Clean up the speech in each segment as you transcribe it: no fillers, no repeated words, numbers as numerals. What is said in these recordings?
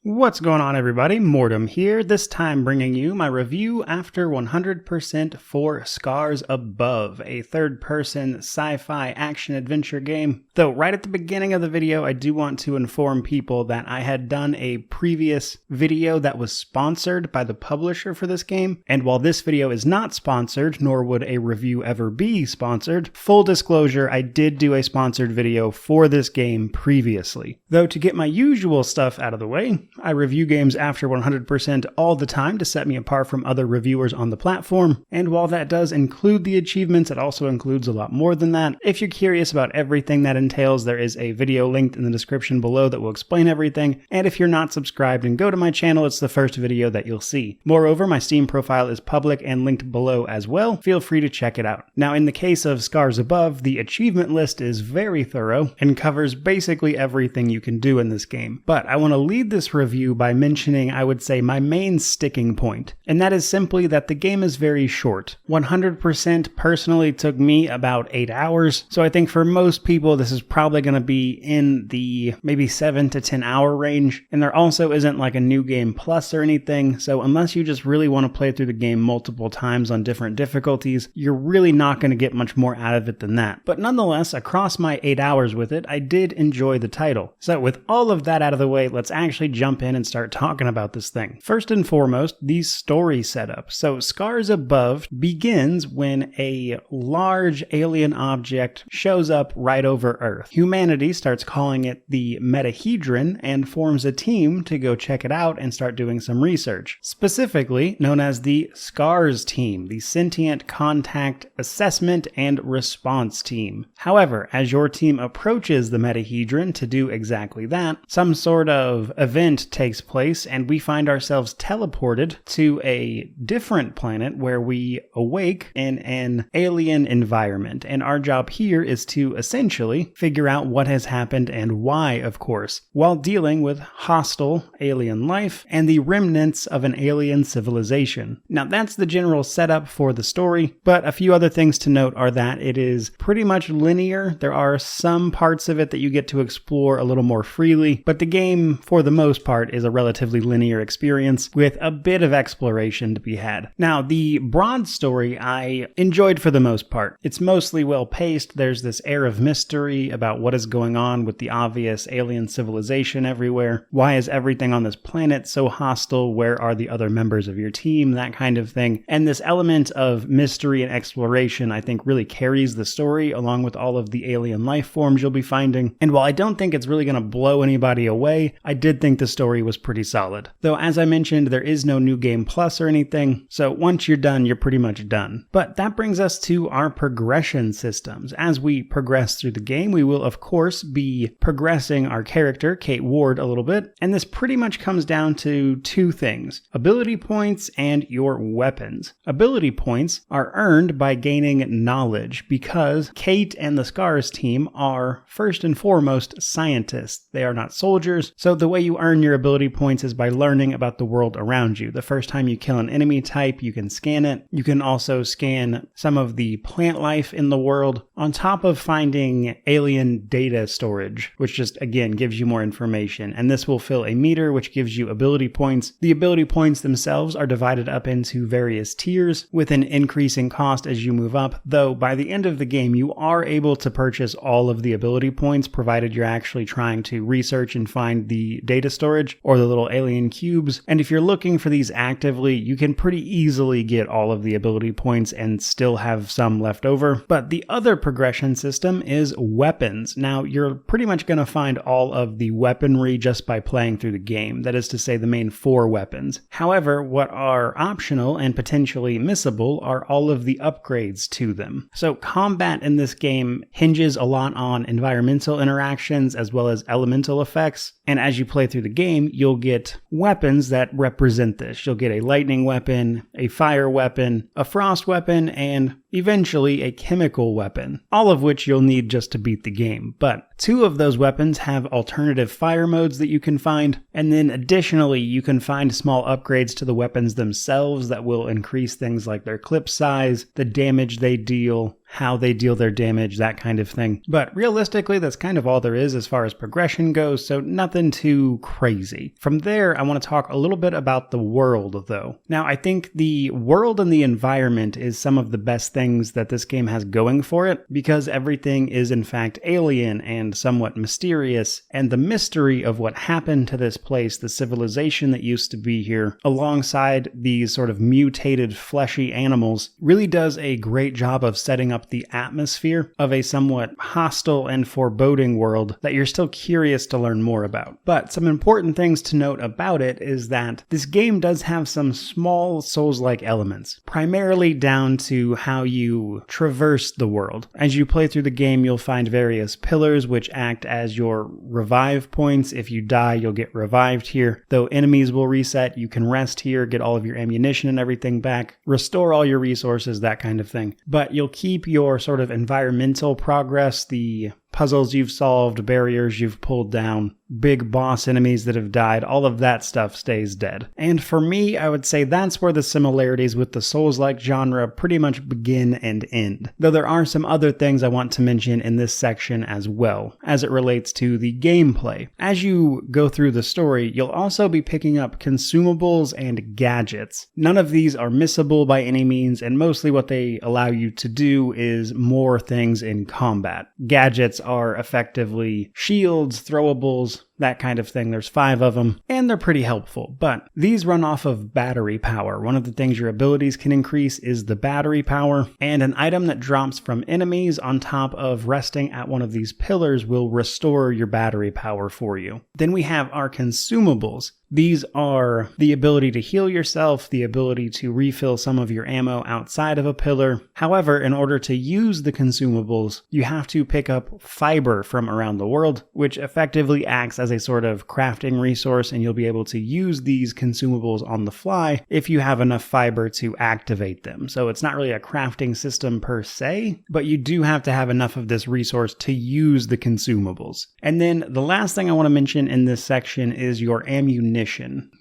What's going on, everybody? Mortem here, this time bringing you my review after 100% for Scars Above, a third-person sci-fi action-adventure game. Though right at the beginning of the video, I do want to inform people that I had done a previous video that was sponsored by the publisher for this game, and while this video is not sponsored, nor would a review ever be sponsored, full disclosure, I did do a sponsored video for this game previously. Though to get my usual stuff out of the way, I review games after 100% all the time to set me apart from other reviewers on the platform, and while that does include the achievements, it also includes a lot more than that. If you're curious about everything that entails, there is a video linked in the description below that will explain everything, and if you're not subscribed and go to my channel, it's the first video that you'll see. Moreover, my Steam profile is public and linked below as well. Feel free to check it out. Now, in the case of Scars Above, the achievement list is very thorough and covers basically everything you can do in this game, but I want to lead this review by mentioning, I would say, my main sticking point, and that is simply that the game is very short. 100% personally took me about 8 hours, so I think for most people this is probably going to be in the maybe 7 to 10 hour range, and there also isn't like a new game plus or anything, so unless you just really want to play through the game multiple times on different difficulties, you're really not going to get much more out of it than that. But nonetheless, across my 8 hours with it, I did enjoy the title. So with all of that out of the way, let's actually jump in and start talking about this thing. First and foremost, the story setup. So Scars Above begins when a large alien object shows up right over Earth. Humanity starts calling it the Metahedron and forms a team to go check it out and start doing some research. Specifically known as the SCARS team, the Sentient Contact Assessment and Response Team. However, as your team approaches the Metahedron to do exactly that, some sort of event takes place and we find ourselves teleported to a different planet where we awake in an alien environment. And our job here is to essentially figure out what has happened and why, of course, while dealing with hostile alien life and the remnants of an alien civilization. Now that's the general setup for the story, but a few other things to note are that it is pretty much linear. There are some parts of it that you get to explore a little more freely, but the game, for the most part, is a relatively linear experience with a bit of exploration to be had. Now, the broad story I enjoyed for the most part. It's mostly well paced. There's this air of mystery about what is going on with the obvious alien civilization everywhere. Why is everything on this planet so hostile? Where are the other members of your team? That kind of thing. And this element of mystery and exploration, I think, really carries the story along with all of the alien life forms you'll be finding. And while I don't think it's really going to blow anybody away, I did think the story was pretty solid. Though, as I mentioned, there is no new game plus or anything, so once you're done, you're pretty much done. But that brings us to our progression systems. As we progress through the game, we will, of course, be progressing our character, Kate Ward, a little bit, and this pretty much comes down to two things: ability points and your weapons. Ability points are earned by gaining knowledge, because Kate and the SCARS team are, first and foremost, scientists. They are not soldiers, so the way you earn your ability points is by learning about the world around you. The first time you kill an enemy type, you can scan it. You can also scan some of the plant life in the world, on top of finding alien data storage, which just, again, gives you more information. And this will fill a meter, which gives you ability points. The ability points themselves are divided up into various tiers, with an increasing cost as you move up, though by the end of the game, you are able to purchase all of the ability points, provided you're actually trying to research and find the data storage or the little alien cubes. And if you're looking for these actively, you can pretty easily get all of the ability points and still have some left over. But the other progression system is weapons. Now, you're pretty much going to find all of the weaponry just by playing through the game. That is to say, the main 4 weapons. However, what are optional and potentially missable are all of the upgrades to them. So combat in this game hinges a lot on environmental interactions as well as elemental effects. And as you play through the game, you'll get weapons that represent this. You'll get a lightning weapon, a fire weapon, a frost weapon, and eventually a chemical weapon, all of which you'll need just to beat the game. But 2 of those weapons have alternative fire modes that you can find, and then additionally you can find small upgrades to the weapons themselves that will increase things like their clip size, the damage they deal, how they deal their damage, that kind of thing. But realistically, that's kind of all there is as far as progression goes, so nothing too crazy. From there, I want to talk a little bit about the world, though. Now, I think the world and the environment is some of the best things that this game has going for it, because everything is in fact alien and somewhat mysterious, and the mystery of what happened to this place, the civilization that used to be here, alongside these sort of mutated fleshy animals, really does a great job of setting up the atmosphere of a somewhat hostile and foreboding world that you're still curious to learn more about. But some important things to note about it is that this game does have some small Souls-like elements, primarily down to how you traverse the world. As you play through the game, you'll find various pillars which act as your revive points. If you die, you'll get revived here. Though enemies will reset, you can rest here, get all of your ammunition and everything back, restore all your resources, that kind of thing. But you'll keep your sort of environmental progress, the puzzles you've solved, barriers you've pulled down, big boss enemies that have died, all of that stuff stays dead. And for me, I would say that's where the similarities with the Souls-like genre pretty much begin and end. Though there are some other things I want to mention in this section as well, as it relates to the gameplay. As you go through the story, you'll also be picking up consumables and gadgets. None of these are missable by any means, and mostly what they allow you to do is more things in combat. Gadgets are effectively shields, throwables, that kind of thing. There's 5 of them, and they're pretty helpful, but these run off of battery power. One of the things your abilities can increase is the battery power, and an item that drops from enemies on top of resting at one of these pillars will restore your battery power for you. Then we have our consumables. These are the ability to heal yourself, the ability to refill some of your ammo outside of a pillar. However, in order to use the consumables, you have to pick up fiber from around the world, which effectively acts as a sort of crafting resource, and you'll be able to use these consumables on the fly if you have enough fiber to activate them. So it's not really a crafting system per se, but you do have to have enough of this resource to use the consumables. And then the last thing I want to mention in this section is your ammunition.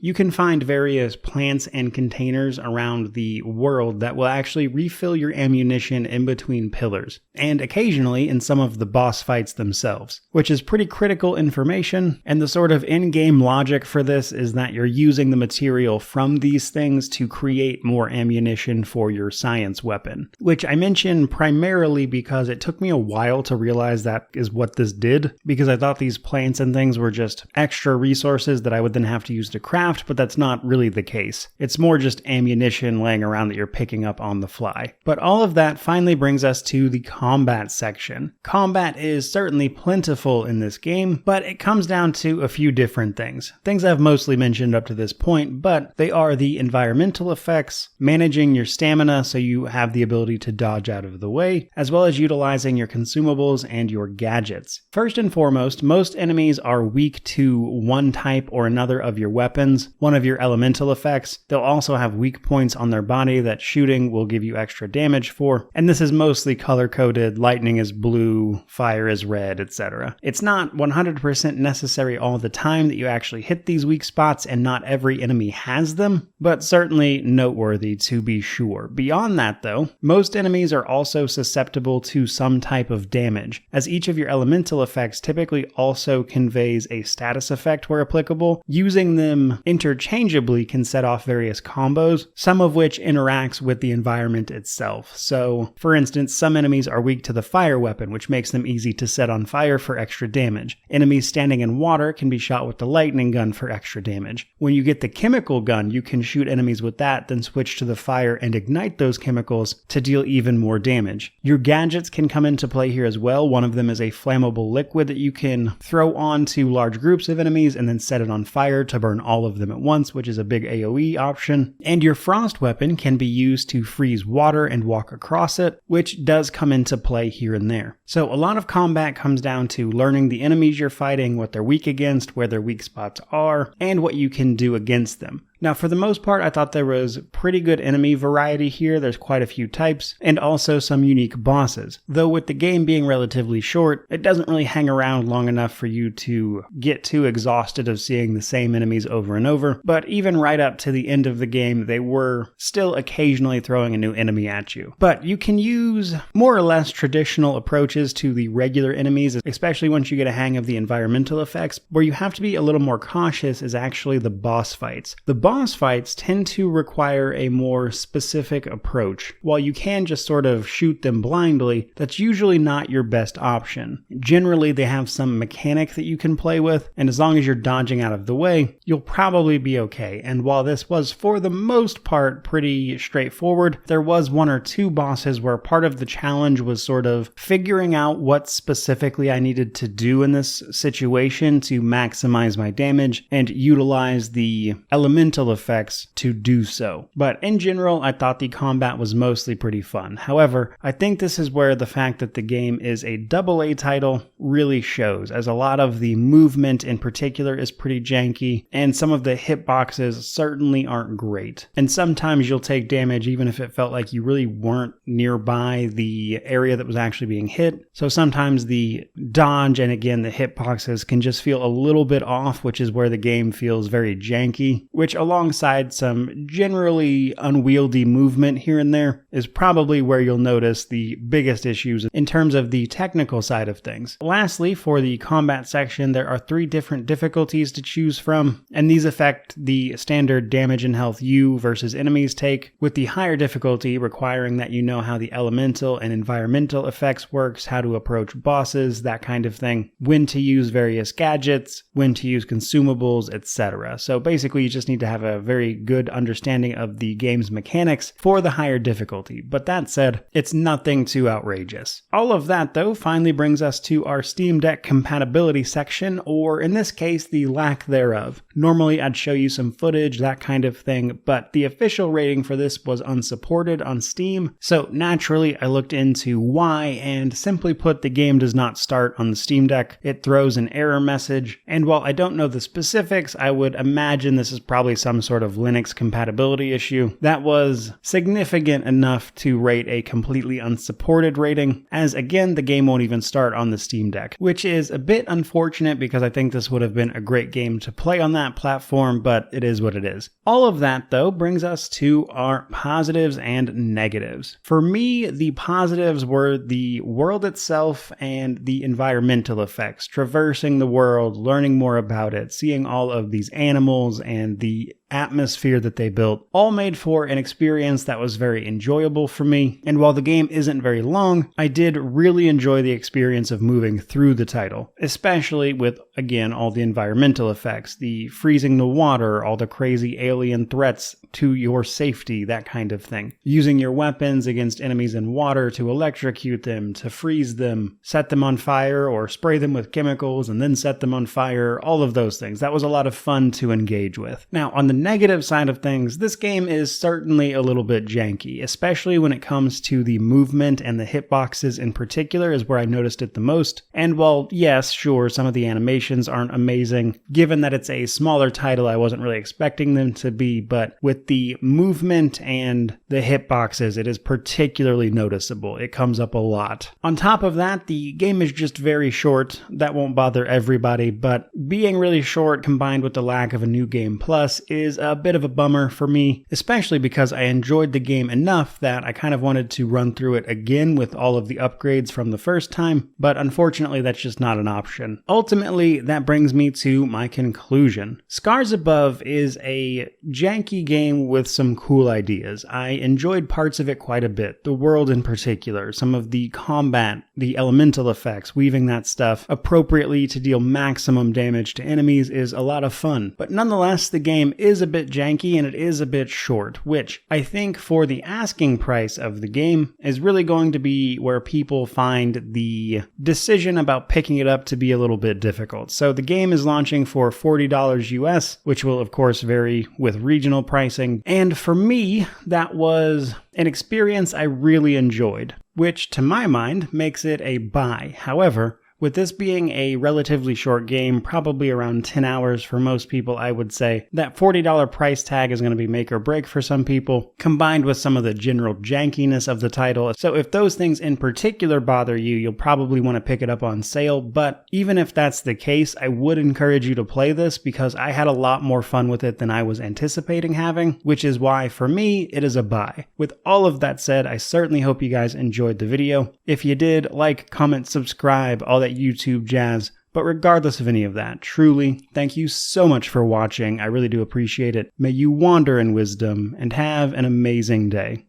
You can find various plants and containers around the world that will actually refill your ammunition in between pillars, and occasionally in some of the boss fights themselves, which is pretty critical information. And the sort of in-game logic for this is that you're using the material from these things to create more ammunition for your science weapon, which I mention primarily because it took me a while to realize that is what this did, because I thought these plants and things were just extra resources that I would then have to use to craft, but that's not really the case. It's more just ammunition laying around that you're picking up on the fly. But all of that finally brings us to the combat section. Combat is certainly plentiful in this game, but it comes down to a few different things. Things I've mostly mentioned up to this point, but they are the environmental effects, managing your stamina so you have the ability to dodge out of the way, as well as utilizing your consumables and your gadgets. First and foremost, most enemies are weak to one type or another of your weapons, one of your elemental effects. They'll also have weak points on their body that shooting will give you extra damage for, and this is mostly color-coded. Lightning is blue, fire is red, etc. It's not 100% necessary all the time that you actually hit these weak spots, and not every enemy has them, but certainly noteworthy to be sure. Beyond that though, most enemies are also susceptible to some type of damage, as each of your elemental effects typically also conveys a status effect where applicable. Using them interchangeably can set off various combos, some of which interacts with the environment itself. So, for instance, some enemies are weak to the fire weapon, which makes them easy to set on fire for extra damage. Enemies standing in water can be shot with the lightning gun for extra damage. When you get the chemical gun, you can shoot enemies with that, then switch to the fire and ignite those chemicals to deal even more damage. Your gadgets can come into play here as well. One of them is a flammable liquid that you can throw onto large groups of enemies and then set it on fire to burn all of them at once, which is a big AoE option. And your frost weapon can be used to freeze water and walk across it, which does come into play here and there. So a lot of combat comes down to learning the enemies you're fighting, what they're weak against, where their weak spots are, and what you can do against them. Now, for the most part, I thought there was pretty good enemy variety here. There's quite a few types, and also some unique bosses. Though with the game being relatively short, it doesn't really hang around long enough for you to get too exhausted of seeing the same enemies over and over. But even right up to the end of the game, they were still occasionally throwing a new enemy at you. But you can use more or less traditional approaches to the regular enemies, especially once you get a hang of the environmental effects. Where you have to be a little more cautious is actually the boss fights. The boss fights tend to require a more specific approach. While you can just sort of shoot them blindly, that's usually not your best option. Generally, they have some mechanic that you can play with, and as long as you're dodging out of the way, you'll probably be okay. And while this was for the most part pretty straightforward, there was one or two bosses where part of the challenge was sort of figuring out what specifically I needed to do in this situation to maximize my damage and utilize the elemental effects to do so. But in general, I thought the combat was mostly pretty fun. However, I think this is where the fact that the game is a AA title really shows, as a lot of the movement in particular is pretty janky, and some of the hitboxes certainly aren't great. And sometimes you'll take damage even if it felt like you really weren't nearby the area that was actually being hit. So sometimes the dodge and again the hitboxes can just feel a little bit off, which is where the game feels very janky, which alongside some generally unwieldy movement here and there is probably where you'll notice the biggest issues in terms of the technical side of things. Lastly, for the combat section, there are 3 different difficulties to choose from, and these affect the standard damage and health you versus enemies take, with the higher difficulty requiring that you know how the elemental and environmental effects works, how to approach bosses, that kind of thing, when to use various gadgets, when to use consumables, etc. So basically you just need to have a very good understanding of the game's mechanics for the higher difficulty. But that said, it's nothing too outrageous. All of that, though, finally brings us to our Steam Deck compatibility section, or in this case, the lack thereof. Normally, I'd show you some footage, that kind of thing, but the official rating for this was unsupported on Steam, so naturally I looked into why, and simply put, the game does not start on the Steam Deck. It throws an error message, and while I don't know the specifics, I would imagine this is probably some sort of Linux compatibility issue. That was significant enough to rate a completely unsupported rating, as again, the game won't even start on the Steam Deck, which is a bit unfortunate because I think this would have been a great game to play on that platform, but it is what it is. All of that, though, brings us to our positives and negatives. For me, the positives were the world itself and the environmental effects, traversing the world, learning more about it, seeing all of these animals and the atmosphere that they built, all made for an experience that was very enjoyable for me. And while the game isn't very long, I did really enjoy the experience of moving through the title, especially with, again, all the environmental effects, the freezing the water, all the crazy alien threats to your safety, that kind of thing. Using your weapons against enemies in water to electrocute them, to freeze them, set them on fire, or spray them with chemicals and then set them on fire, all of those things. That was a lot of fun to engage with. Now, on the negative side of things, this game is certainly a little bit janky, especially when it comes to the movement, and the hitboxes in particular is where I noticed it the most. And while, yes, sure, some of the animations aren't amazing, given that it's a smaller title, I wasn't really expecting them to be, but with the movement and the hitboxes, it is particularly noticeable. It comes up a lot. On top of that, the game is just very short. That won't bother everybody, but being really short combined with the lack of a new game plus is a bit of a bummer for me, especially because I enjoyed the game enough that I kind of wanted to run through it again with all of the upgrades from the first time, but unfortunately that's just not an option. Ultimately, that brings me to my conclusion. Scars Above is a janky game with some cool ideas. I enjoyed parts of it quite a bit, the world in particular, some of the combat, the elemental effects, weaving that stuff appropriately to deal maximum damage to enemies is a lot of fun. But nonetheless, the game is a bit janky and it is a bit short, which I think for the asking price of the game is really going to be where people find the decision about picking it up to be a little bit difficult. So the game is launching for $40 US, which will of course vary with regional pricing. And for me, that was an experience I really enjoyed, which to my mind makes it a buy. However, With this being a relatively short game, probably around 10 hours for most people, I would say, that $40 price tag is going to be make or break for some people, combined with some of the general jankiness of the title. So if those things in particular bother you, you'll probably want to pick it up on sale, but even if that's the case, I would encourage you to play this because I had a lot more fun with it than I was anticipating having, which is why for me, it is a buy. With all of that said, I certainly hope you guys enjoyed the video. If you did, like, comment, subscribe, all that YouTube jazz. But regardless of any of that, truly, thank you so much for watching. I really do appreciate it. May you wander in wisdom and have an amazing day.